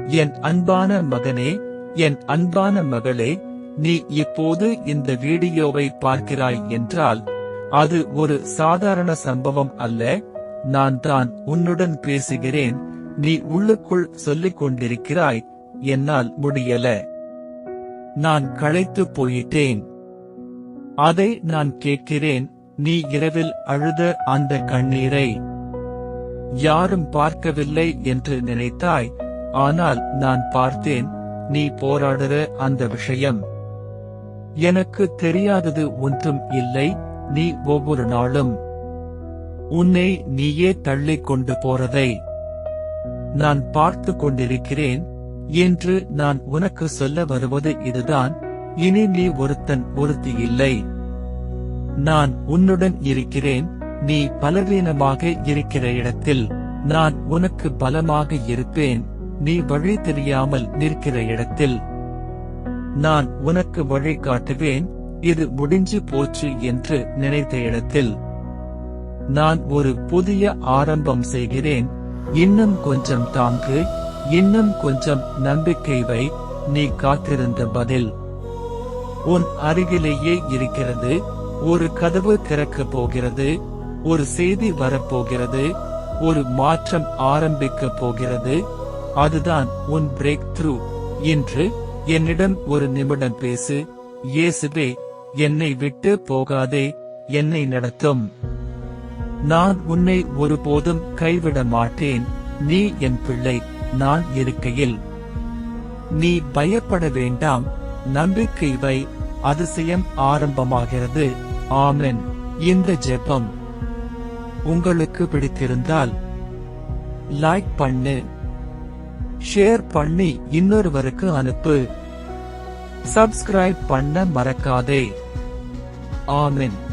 என் அன்பான மகனே, என் அன்பான மகளே, நீ இப்போது இந்த வீடியோவை பார்க்கிறாய் என்றால் அது ஒரு சாதாரண சம்பவம் அல்ல. நான் தான் உன்னுடன் பேசுகிறேன். நீ உள்ளுக்குள் சொல்லிக் கொண்டிருக்கிறாய், என்னால் முடியல, நான் களைத்து போயிட்டேன். அதை நான் கேட்கிறேன். நீ இரவில் அழுத அந்த கண்ணீரை யாரும் பார்க்கவில்லை என்று நினைத்தாய். ஆனால் நான் பார்த்தேன். நீ போராடுற அந்த விஷயம். எனக்கு தெரியாதது ஒன்றும் இல்லை. நீ ஒவ்வொரு நாளும் உன்னை நீயே தள்ளிக் கொண்டு போறதை நான் பார்த்து கொண்டிருக்கிறேன். என்று நான் உனக்கு சொல்ல வருவது இதுதான். இனி நீ ஒருத்தன் ஒருத்தி இல்லை. நான் உன்னுடன் இருக்கிறேன். நீ பலவீனமாக இருக்கிற இடத்தில் நான் உனக்கு பலமாக இருப்பேன். நீ வழி தெரியாமல் நிற்கிற இடத்தில் நான் உனக்கு வழி காட்டுவேன். இது முடிஞ்சு போச்சு என்று நினைத்த இடத்தில் நான் ஒரு புதிய ஆரம்பம் செய்கிறேன். இன்னும் கொஞ்சம் தாங்கு, இன்னும் கொஞ்சம் நம்பிக்கை வை. நீ காத்திருந்த பதில் உன் அருகிலேயே இருக்கிறது. ஒரு கதவு திறக்கப் போகிறது. ஒரு செய்தி வரப்போகிறது. ஒரு மாற்றம் ஆரம்பிக்கப் போகிறது. அதுதான் உன் பிரேக் த்ரூ. இன்று என்னிடம் ஒரு நிமிடம் பேசு. இயேசுவே, என்னை விட்டு போகாதே, என்னை நடத்தும். நான் உன்னை ஒருபோதும் கைவிட மாட்டேன். நீ என் பிள்ளை. நான் இருக்கையில் நீ பயப்பட வேண்டாம். நம்பிக்கை வை. அதிசயம் ஆரம்பமாகிறது. ஆமென். இந்த ஜெபம் உங்களுக்கு பிடித்திருந்தால் லைக் பண்ணு, ஷேர் பண்ணி இன்னொருவருக்கு அனுப்பு. சப்ஸ்கிரைப் பண்ண மறக்காதே. ஆமென்.